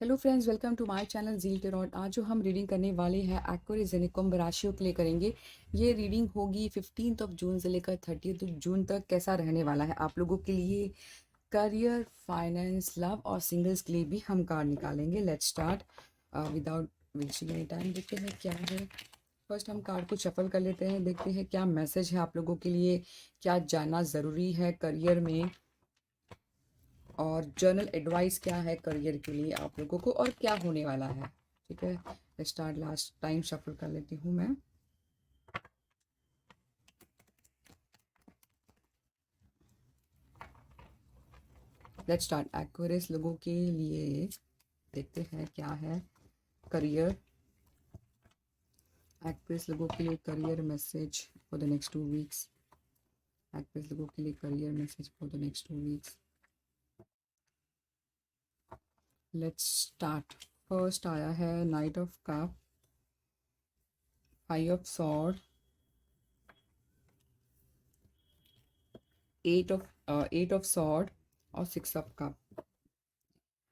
Hello friends, welcome to my channel Zeal Tarot. आज जो हम रीडिंग करने वाले हैं एक्वेरियस यानी कुंभ राशियों के लिए करेंगे। ये रीडिंग होगी 15 जून से लेकर 30 जून तक। कैसा रहने वाला है आप लोगों के लिए करियर, फाइनेंस, लव और सिंगल्स के लिए भी हम कार्ड निकालेंगे। Let's start without wasting any time. देखते हैं क्या है। फर्स्ट हम कार्ड को शफल कर लेते हैं, देखते हैं क्या मैसेज है आप लोगों के लिए, क्या जानना ज़रूरी है करियर में, और जर्नल एडवाइस क्या है करियर के लिए आप लोगों को, और क्या होने वाला है। ठीक है, स्टार्ट। लास्ट टाइम शफल कर लेती हूँ मैं। Let's start. एक्वेरियस लोगों के लिए देखते हैं क्या है करियर। एक्वेरियस लोगों के लिए career message for the next 2 weeks. Aquarius लोगों के लिए career message for the next 2 weeks. Let's start. First आया है night of cup, 5 of sword, 8 of sword और 6 ऑफ कप।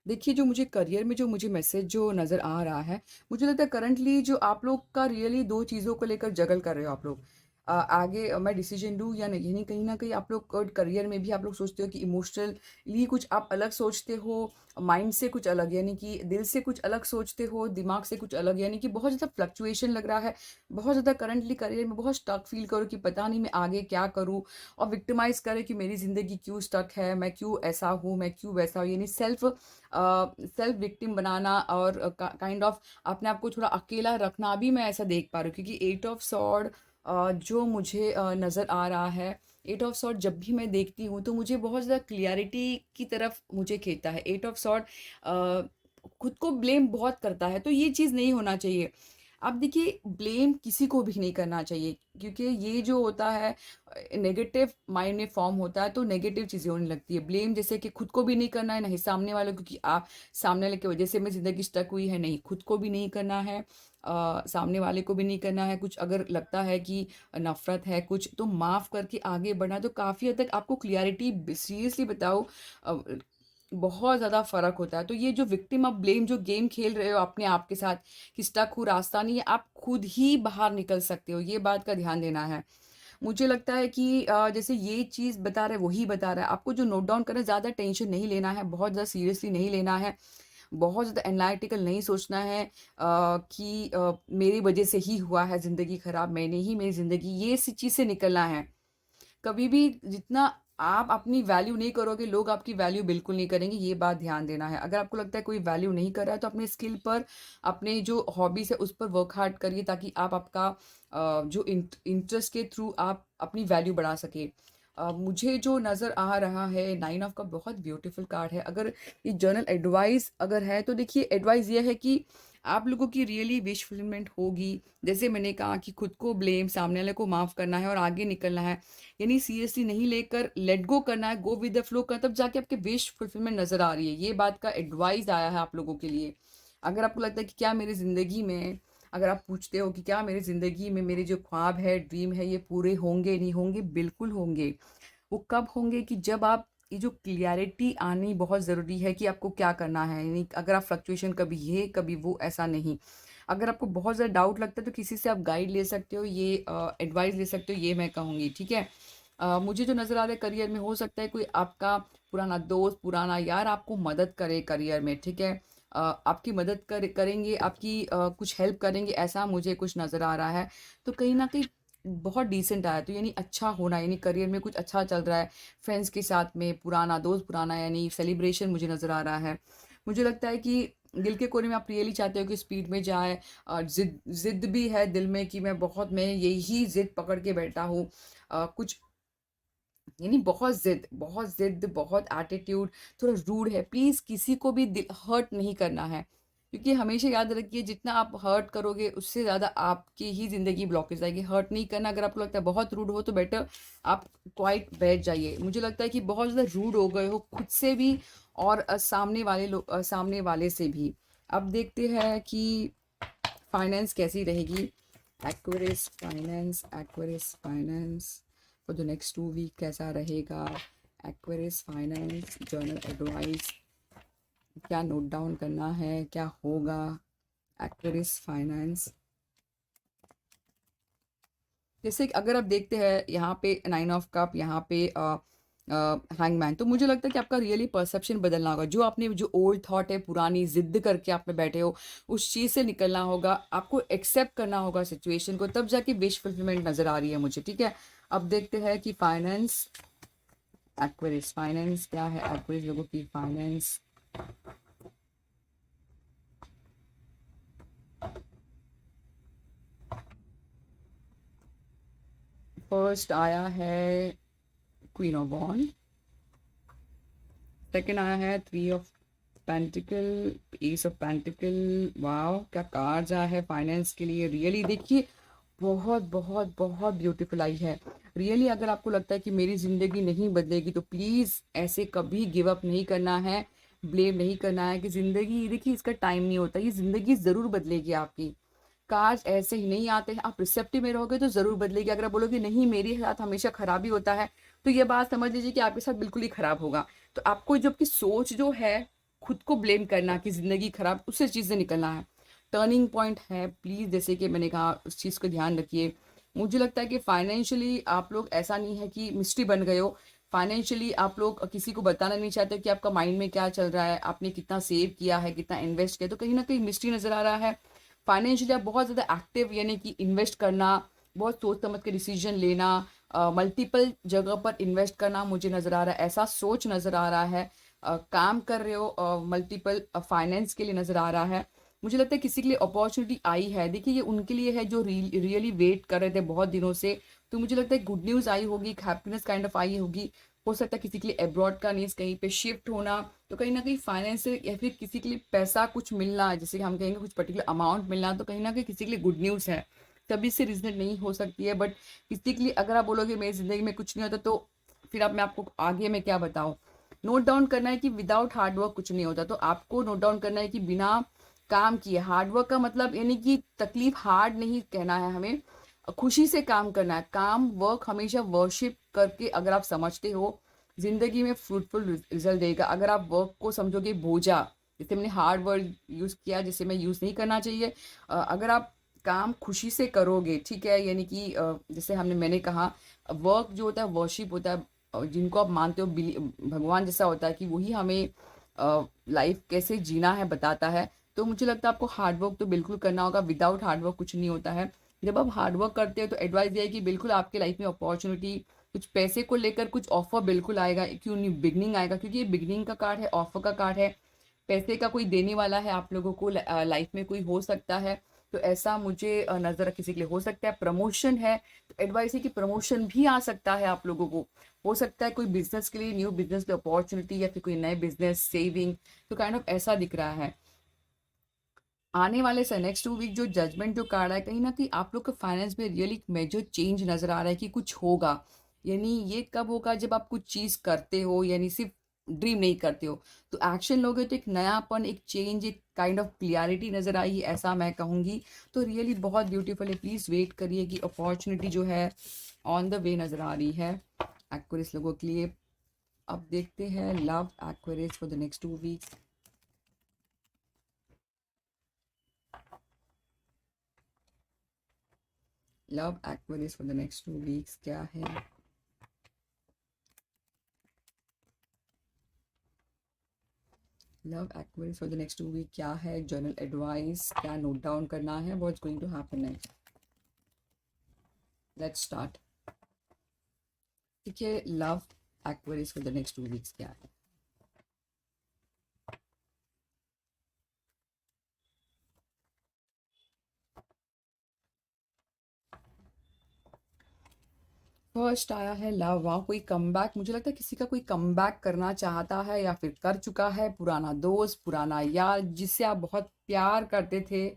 देखिए, जो मुझे करियर में जो मुझे मैसेज जो नज़र आ रहा है, मुझे लगता है करंटली जो आप लोग का रियली दो चीज़ों को लेकर जगल कर रहे हो आप लोग। आगे मैं डिसीजन लूँ या नहीं, यानी कहीं ना कहीं आप लोग करियर में भी आप लोग सोचते हो कि इमोशनली कुछ आप अलग सोचते हो, माइंड से कुछ अलग, यानी कि दिल से कुछ अलग सोचते हो, दिमाग से कुछ अलग, यानी कि बहुत ज़्यादा फ्लक्चुएशन लग रहा है। बहुत ज़्यादा करंटली करियर में बहुत स्टक फील करो कि पता नहीं मैं आगे क्या करूँ, और विक्टिमाइज करे कि मेरी ज़िंदगी क्यों स्टक है, मैं क्यों ऐसा हूँ, मैं क्यों वैसा हूँ, यानी सेल्फ विक्टिम बनाना और काइंड ऑफ अपने आप को थोड़ा अकेला रखना भी मैं ऐसा देख पा रही हूँ। क्योंकि 8 ऑफ सॉर्ड जो मुझे नज़र आ रहा है, 8 ऑफ सॉर्ड जब भी मैं देखती हूँ तो मुझे बहुत ज़्यादा क्लियरिटी की तरफ मुझे खींचता है। 8 ऑफ सॉर्ड खुद को ब्लेम बहुत करता है, तो ये चीज़ नहीं होना चाहिए। अब देखिए, ब्लेम किसी को भी नहीं करना चाहिए, क्योंकि ये जो होता है नेगेटिव माइंड में फॉर्म होता है, तो नेगेटिव चीज़ें होने लगती है। ब्लेम जैसे कि खुद को भी नहीं करना है, नहीं सामने वालों को, क्योंकि आप सामने वाले की वजह से मेरी ज़िंदगी स्टक हुई है, नहीं खुद को भी नहीं करना है, सामने वाले को भी नहीं करना है। कुछ अगर लगता है कि नफ़रत है कुछ, तो माफ़ करके आगे बढ़ना, तो काफ़ी हद तक आपको क्लियरिटी, सीरियसली बताओ, बहुत ज़्यादा फ़र्क होता है। तो ये जो विक्टिम ऑफ ब्लेम जो गेम खेल रहे हो अपने आप के साथ कि स्टक हूँ, रास्ता नहीं है, आप खुद ही बाहर निकल सकते हो, ये बात का ध्यान देना है। मुझे लगता है कि जैसे ये चीज़ बता रहा है वही बता रहा है, आपको जो नोट डाउन करना है, ज़्यादा टेंशन नहीं लेना है, बहुत ज़्यादा सीरियसली नहीं लेना है, बहुत ज़्यादा एनालिटिकल नहीं सोचना है कि मेरी वजह से ही हुआ है ज़िंदगी ख़राब, मैंने ही मेरी ज़िंदगी, ये सी चीज़ से निकलना है। कभी भी जितना आप अपनी वैल्यू नहीं करोगे, लोग आपकी वैल्यू बिल्कुल नहीं करेंगे, ये बात ध्यान देना है। अगर आपको लगता है कोई वैल्यू नहीं कर रहा है, तो अपने स्किल पर, अपने जो हॉबीज़ है उस पर वर्क हार्ड करिए, ताकि आप आपका जो इंटरेस्ट के थ्रू आप अपनी वैल्यू बढ़ा सके। मुझे जो नज़र आ रहा है, 9 ऑफ का बहुत ब्यूटीफुल कार्ड है। अगर ये जर्नल एडवाइस अगर है, तो देखिए एडवाइस ये है कि आप लोगों की रियली विश फुलफिलमेंट होगी। जैसे मैंने कहा कि खुद को ब्लेम, सामने वाले को माफ़ करना है और आगे निकलना है, यानी सीरियसली नहीं लेकर लेट गो करना है, गो विद द फ्लो करना, तब जाके आपके विश फुलफिलमेंट नज़र आ रही है। ये बात का एडवाइस आया है आप लोगों के लिए। अगर आपको लगता है कि क्या मेरी ज़िंदगी में, अगर आप पूछते हो कि क्या मेरी ज़िंदगी में मेरे जो ख्वाब है, ड्रीम है, ये पूरे होंगे नहीं होंगे, बिल्कुल होंगे। वो कब होंगे कि जब आप, ये जो क्लियरिटी आनी बहुत ज़रूरी है कि आपको क्या करना है, यानी अगर आप फ्लक्चुएशन कभी ये कभी वो, ऐसा नहीं। अगर आपको बहुत ज़्यादा डाउट लगता है, तो किसी से आप गाइड ले सकते हो, ये एडवाइस ले सकते हो, ये मैं कहूँगी। ठीक है। मुझे जो नज़र आ रहा है करियर में, हो सकता है कोई आपका पुराना दोस्त, पुराना यार आपको मदद करे करियर में। ठीक है। आपकी मदद करेंगे, आपकी कुछ हेल्प करेंगे, ऐसा मुझे कुछ नज़र आ रहा है। तो कहीं ना कहीं बहुत डिसेंट आया, तो यानी अच्छा होना, यानी करियर में कुछ अच्छा चल रहा है। फ्रेंड्स के साथ में पुराना दोस्त, पुराना यानी सेलिब्रेशन मुझे नज़र आ रहा है। मुझे लगता है कि दिल के कोने में आप रियली चाहते हो कि स्पीड में जाए, और जिद जिद भी है दिल में कि मैं यही जिद पकड़ के बैठा हूँ। कुछ यानी बहुत जिद, बहुत एटीट्यूड, थोड़ा रूड है। प्लीज़ किसी को भी दिल हर्ट नहीं करना है, क्योंकि हमेशा याद रखिए, जितना आप हर्ट करोगे उससे ज़्यादा आपकी ही ज़िंदगी ब्लॉकेज आएगी। हर्ट नहीं करना। अगर आपको लगता है बहुत रूड हो, तो बेटर आप क्वाइट बैठ जाइए। मुझे लगता है कि बहुत ज़्यादा रूड हो गए हो खुद से भी, और सामने वाले से भी। अब देखते हैं कि फाइनेंस कैसी रहेगी। Aquarius finance for the next 2 week कैसा रहेगा। एक्वेरियस फाइनेंस जर्नल एडवाइस क्या नोट डाउन करना है, क्या होगा? Aquarius finance. जैसे कि अगर आप देखते हैं यहाँ पे 9 ऑफ कप, यहाँ पे हैंगमैन, तो मुझे लगता है कि आपका रियली परसेप्शन बदलना होगा। जो आपने जो ओल्ड थॉट है, पुरानी जिद करके आप में बैठे हो, उस चीज़ से निकलना होगा। आपको एक्सेप्ट करना होगा सिचुएशन को, तब जाके विश फुलफिलमेंट नज़र आ रही है मुझे। ठीक है, अब देखते हैं कि फाइनेंस, एक्वेरियस फाइनेंस क्या है, एक्वेरियस लोगों की फाइनेंस। फर्स्ट आया है क्वीन ऑफ वॉन्ड, सेकंड आया है 3 of pentacle, S of pentacle. वाह, क्या कार्ड्स आया है फाइनेंस के लिए। रियली देखिए, बहुत बहुत बहुत ब्यूटीफुल आई है। रियली अगर आपको लगता है कि मेरी ज़िंदगी नहीं बदलेगी, तो प्लीज़ ऐसे कभी गिव अप नहीं करना है, ब्लेम नहीं करना है कि ज़िंदगी, देखिए इसका टाइम नहीं होता, ये ज़िंदगी ज़रूर बदलेगी आपकी। कार्ड्स ऐसे ही नहीं आते हैं, आप रिसेप्टिव में रहोगे तो ज़रूर बदलेगी। अगर आप बोलोगे नहीं मेरे साथ हमेशा खराब ही होता है, तो ये बात समझ लीजिए कि आपके साथ बिल्कुल ही खराब होगा। तो आपको जो आपकी सोच जो है, खुद को ब्लेम करना कि ज़िंदगी खराब, उससे चीज़ से निकलना है। टर्निंग पॉइंट है, प्लीज़ जैसे कि मैंने कहा उस चीज़ को ध्यान रखिए। मुझे लगता है कि फाइनेंशियली आप लोग, ऐसा नहीं है कि मिस्ट्री बन गए हो। फाइनेंशियली आप लोग किसी को बताना नहीं चाहते कि आपका माइंड में क्या चल रहा है, आपने कितना सेव किया है, कितना इन्वेस्ट किया, तो कहीं ना कहीं मिस्ट्री नज़र आ रहा है। फाइनेंशियली आप बहुत ज़्यादा एक्टिव, यानी कि इन्वेस्ट करना, बहुत सोच समझ के डिसीजन लेना, मल्टीपल जगह पर इन्वेस्ट करना मुझे नज़र आ रहा है, ऐसा सोच नज़र आ रहा है। काम कर रहे हो मल्टीपल फाइनेंस के लिए नज़र आ रहा है। मुझे लगता है किसी के लिए अपॉर्चुनिटी आई है, देखिए ये उनके लिए है जो रियली वेट कर रहे थे बहुत दिनों से। तो मुझे लगता है गुड न्यूज़ आई होगी, हैप्पीनेस काइंड ऑफ आई होगी। हो सकता है किसी के लिए अब्रॉड का न्यूज़, कहीं पे शिफ्ट होना, तो कहीं ना कहीं फाइनेंस से, या फिर किसी के लिए पैसा कुछ मिलना, जैसे कि हम कहेंगे कुछ पर्टिकुलर अमाउंट मिलना, तो कहीं ना कहीं किसी के लिए गुड न्यूज़ है। तभी से रीजनेट नहीं हो सकती है, बट किसी के लिए अगर आप बोलोगे मेरी ज़िंदगी में कुछ नहीं होता, तो फिर अब मैं आपको आगे मैं क्या बताऊँ। नोट डाउन करना है कि विदाउट हार्डवर्क कुछ नहीं होता, तो आपको नोट डाउन करना है कि बिना काम किए, हार्डवर्क का मतलब यानी कि तकलीफ, हार्ड नहीं कहना है हमें, खुशी से काम करना है। काम, वर्क हमेशा वर्शिप करके अगर आप समझते हो, जिंदगी में फ्रूटफुल रिजल्ट देगा। अगर आप वर्क को समझोगे बोझा, जैसे मैंने हार्ड वर्ड यूज़ किया, जैसे मैं यूज़ नहीं करना चाहिए। अगर आप काम खुशी से करोगे, ठीक है, यानी कि जैसे मैंने कहा, वर्क जो होता है वर्शिप होता है। जिनको आप मानते हो भगवान जैसा होता है, कि वही हमें लाइफ कैसे जीना है बताता है। तो मुझे लगता है आपको हार्डवर्क तो बिल्कुल करना होगा, विदाउट हार्डवर्क कुछ नहीं होता है। जब आप हार्डवर्क करते हो तो एडवाइस ये है कि बिल्कुल आपके लाइफ में अपॉर्चुनिटी, कुछ पैसे को लेकर कुछ ऑफर बिल्कुल आएगा, क्यों नहीं, बिगनिंग आएगा, क्योंकि ये बिगनिंग का कार्ड है, ऑफर का कार्ड है। पैसे का कोई देने वाला है आप लोगों को, लाइफ में कोई हो सकता है। तो ऐसा मुझे नज़र, किसी के लिए हो सकता है। प्रमोशन है, तो एडवाइस है कि प्रमोशन भी आ सकता है आप लोगों को। हो सकता है कोई बिजनेस के लिए, न्यू बिजनेस की अपॉर्चुनिटी, या फिर कोई नए बिजनेस, सेविंग, तो काइंड ऑफ ऐसा दिख रहा है। आने वाले से नेक्स्ट 2 वीक जो जजमेंट जो कार्ड है, कहीं ना कहीं आप लोग के फाइनेंस में रियली मेजर चेंज नजर आ रहा है कि कुछ होगा। यानी ये कब होगा, जब आप कुछ चीज़ करते हो, यानी सिर्फ ड्रीम नहीं करते हो, तो एक्शन लोगे, तो एक नयापन, एक चेंज, एक काइंड ऑफ क्लियरिटी नजर आई, ऐसा मैं कहूँगी। तो रियली बहुत ब्यूटीफुल है, प्लीज़ वेट करिए कि अपॉर्चुनिटी जो है ऑन द वे नज़र आ रही है एक्वेरियस लोगों के लिए। अब देखते हैं love Aquarius for the next 2 weeks. Love Aquarius for the next 2 weeks क्या है? Love Aquarius for the next 2 week क्या है? जर्नल एडवाइस, क्या नोट डाउन करना है, what's going to happen next. Let's start. ठीक है, love Aquarius for the next 2 weeks क्या है? फर्स्ट आया है लव। वाह, कोई कमबैक, मुझे लगता है किसी का कोई कमबैक करना चाहता है या फिर कर चुका है। पुराना दोस्त, पुराना यार, जिससे आप बहुत प्यार करते थे।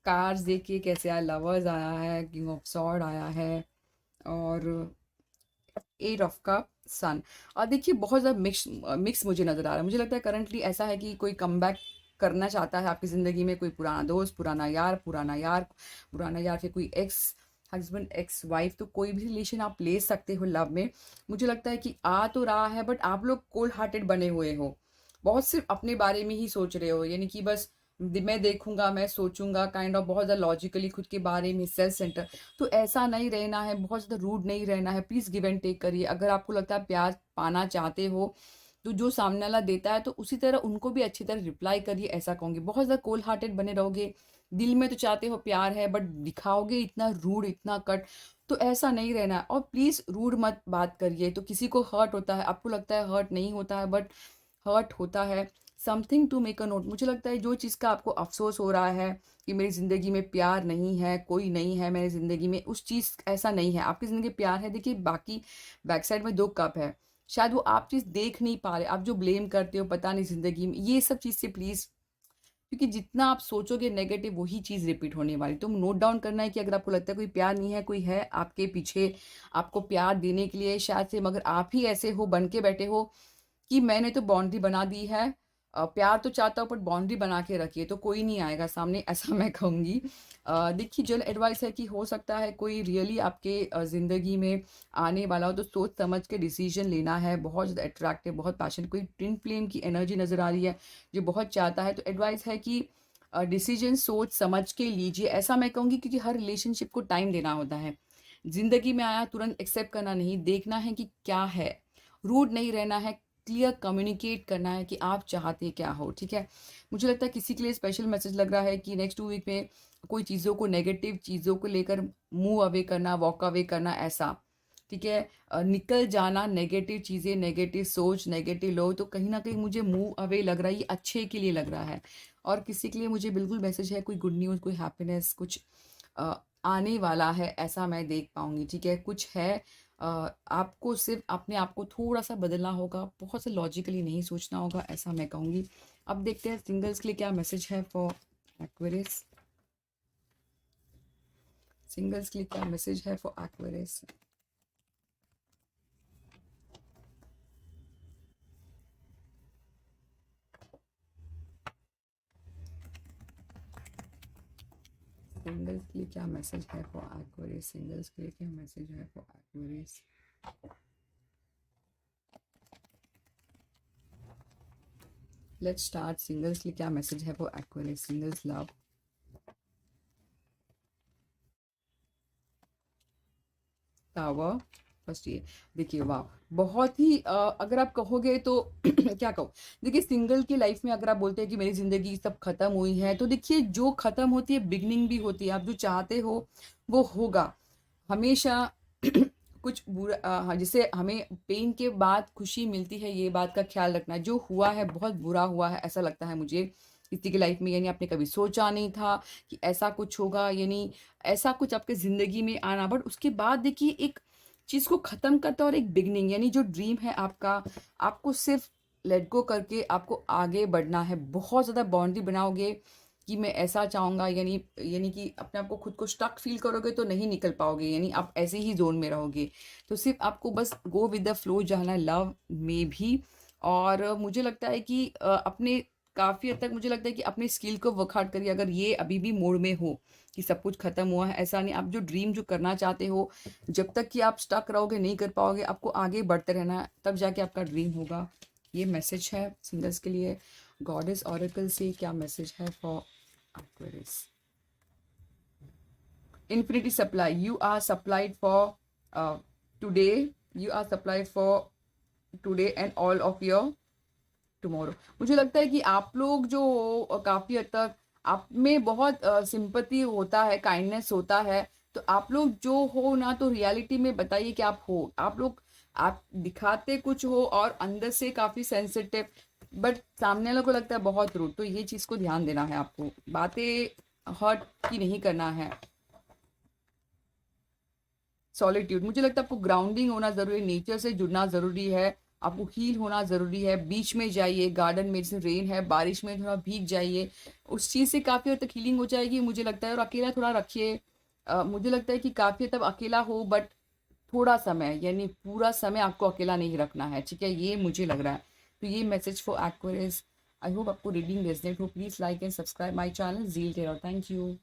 कार्ड्स देखिए कैसे आया, लवर्स आया है, किंग ऑफ सॉर्ड आया है, और 8 ऑफ कप, सन। और देखिए बहुत ज़्यादा मिक्स मिक्स मुझे नज़र आ रहा है। मुझे लगता है करंटली ऐसा है कि कोई कमबैक करना चाहता है आपकी ज़िंदगी में, कोई पुराना दोस्त, पुराना यार, फिर कोई एक्स हस्बैंड, एक्स वाइफ, तो कोई भी रिलेशन आप ले सकते हो लव में। मुझे लगता है कि आ तो रहा है, बट आप लोग कोल्ड हार्टेड बने हुए हो। बहुत सिर्फ अपने बारे में ही सोच रहे हो, यानी कि बस मैं देखूंगा, मैं सोचूंगा, काइंड ऑफ बहुत ज़्यादा लॉजिकली खुद के बारे में, सेल्फ सेंटर। तो ऐसा नहीं रहना है, बहुत ज़्यादा रूड नहीं रहना है। प्लीज़ गिव एंड टेक करिए। अगर आपको लगता है प्यार पाना चाहते हो, तो जो सामने वाला देता है तो उसी तरह उनको भी अच्छी तरह रिप्लाई करिए, ऐसा कहूँगी। बहुत ज़्यादा कोल्ड हार्टेड बने रहोगे, दिल में तो चाहते हो प्यार है बट दिखाओगे इतना रूड, इतना कट, तो ऐसा नहीं रहना है। और प्लीज़ रूड मत बात करिए, तो किसी को हर्ट होता है, आपको लगता है हर्ट नहीं होता है बट हर्ट होता है। Something to make a note. मुझे लगता है जो चीज़ का आपको अफसोस हो रहा है कि मेरी ज़िंदगी में प्यार नहीं है, कोई नहीं है मेरी ज़िंदगी में, उस चीज़ ऐसा नहीं है। आपकी ज़िंदगी में प्यार है। देखिए बाकी बैक साइड में 2 कप है, शायद वो आप चीज़ देख नहीं पा रहे। आप जो ब्लेम करते हो पता नहीं ज़िंदगी में, ये सब चीज़ से प्लीज़, क्योंकि जितना आप सोचोगे नेगेटिव वही चीज़ रिपीट होने वाली। तो नोट डाउन करना है कि अगर आपको लगता है कोई प्यार नहीं है, कोई है आपके पीछे आपको प्यार देने के लिए शायद से, मगर आप ही ऐसे हो बन के बैठे हो कि मैंने तो बाउंड्री बना दी है। प्यार तो चाहता हूँ बट बाउंड्री बना के रखिए तो कोई नहीं आएगा सामने, ऐसा मैं कहूँगी। देखिए जनरल एडवाइस है कि हो सकता है कोई रियली आपके ज़िंदगी में आने वाला हो, तो सोच समझ के डिसीजन लेना है। बहुत ज़्यादा अट्रैक्टिव, बहुत पैशन, कोई ट्विन फ्लेम की एनर्जी नज़र आ रही है जो बहुत चाहता है। तो एडवाइस है कि डिसीजन सोच समझ के लीजिए, ऐसा मैं कहूँगी, क्योंकि हर रिलेशनशिप को टाइम देना होता है। ज़िंदगी में आया तुरंत एक्सेप्ट करना नहीं, देखना है कि क्या है। रूड नहीं रहना है, क्लियर कम्युनिकेट करना है कि आप चाहते क्या हो, ठीक है। मुझे लगता है किसी के लिए स्पेशल मैसेज लग रहा है कि नेक्स्ट 2 वीक में कोई चीज़ों को, नेगेटिव चीज़ों को लेकर मूव अवे करना, वॉक अवे करना, ऐसा, ठीक है। निकल जाना, नेगेटिव चीज़ें, नेगेटिव सोच, नेगेटिव लोग, तो कहीं ना कहीं मुझे मूव अवे लग रहा है, ये अच्छे के लिए लग रहा है। और किसी के लिए मुझे बिल्कुल मैसेज है, कोई गुड न्यूज़, कोई हैप्पीनेस, कुछ अ, आने वाला है, ऐसा मैं देख पाऊंगी, ठीक है। कुछ है, आपको सिर्फ अपने आप को थोड़ा सा बदलना होगा, बहुत से लॉजिकली नहीं सोचना होगा, ऐसा मैं कहूँगी। अब देखते हैं सिंगल्स के लिए क्या मैसेज है फॉर एक्वेरियस। सिंगल्स के लिए क्या मैसेज है फॉर एक्वेरियस। सिंगल्स के लिए क्या मैसेज है फॉर एक्वेरियस। सिंगल्स के लिए क्या मैसेज है for Aquarius. Let's start. Singles के लिए क्या मैसेज है for Aquarius. Singles love. Tower. First ये देखिए, वाह, बहुत ही अगर आप कहोगे तो क्या कहो। देखिए सिंगल की लाइफ में अगर आप बोलते हैं कि मेरी जिंदगी सब खत्म हुई है, तो देखिए जो खत्म होती है बिगनिंग भी होती है। आप जो चाहते हो वो होगा हमेशा। कुछ बुरा, हाँ, जिसे हमें पेन के बाद खुशी मिलती है, ये बात का ख्याल रखना। जो हुआ है बहुत बुरा हुआ है, ऐसा लगता है मुझे किसी की लाइफ में, यानी आपने कभी सोचा नहीं था कि ऐसा कुछ होगा, यानी ऐसा कुछ आपके ज़िंदगी में आना। बट उसके बाद देखिए एक चीज़ को ख़त्म करता है और एक बिगनिंग, यानी जो ड्रीम है आपका, आपको सिर्फ लेट गो करके आपको आगे बढ़ना है। बहुत ज़्यादा बाउंड्री बनाओगे कि मैं ऐसा चाहूँगा, यानी यानी कि अपने आप को खुद को स्टक फील करोगे तो नहीं निकल पाओगे, यानी आप ऐसे ही जोन में रहोगे। तो सिर्फ आपको बस गो विद द फ्लो जाना है लव में भी। और मुझे लगता है कि अपने काफ़ी हद तक मुझे लगता है कि अपनी स्किल को वर्क हार्ड करिए। अगर ये अभी भी मोड में हो कि सब कुछ खत्म हुआ है, ऐसा नहीं। आप जो ड्रीम जो करना चाहते हो, जब तक कि आप स्टक रहोगे नहीं कर पाओगे। आपको आगे बढ़ते रहना है, तब जाके आपका ड्रीम होगा। ये मैसेज है सिंगल्स के लिए। गॉडेस ऑरेकल से क्या मैसेज है for Aquarius. infinity supply, you are supplied for today, you are supplied for today and all of your tomorrow. मुझे लगता है कि आप लोग जो काफ़ी हद तक आप में बहुत सिंपैथी होता है, काइंडनेस होता है। तो आप लोग जो हो ना, तो रियलिटी में बताइए कि आप हो। आप लोग, आप दिखाते कुछ हो और अंदर से काफ़ी सेंसिटिव, बट सामने वालों को लगता है बहुत रूड। तो ये चीज़ को ध्यान देना है आपको, बातें हर्ट की नहीं करना है। सॉलिट्यूड, मुझे लगता है आपको ग्राउंडिंग होना ज़रूरी है, नेचर से जुड़ना ज़रूरी है, आपको हील होना ज़रूरी है। बीच में जाइए, गार्डन में, जैसे रेन है, बारिश में थोड़ा भीग जाइए, उस चीज़ से काफ़ी हद तक हीलिंग हो जाएगी मुझे लगता है। और अकेला थोड़ा रखिए। मुझे लगता है कि काफ़ी हद तक अकेला हो, बट थोड़ा समय, यानी पूरा समय आपको अकेला नहीं रखना है, ठीक है। ये मुझे लग रहा है। तो ये message for Aquarius. I hope आपको रीडिंग रेजनेट हो। Please like and subscribe my channel zeal terror. Thank you.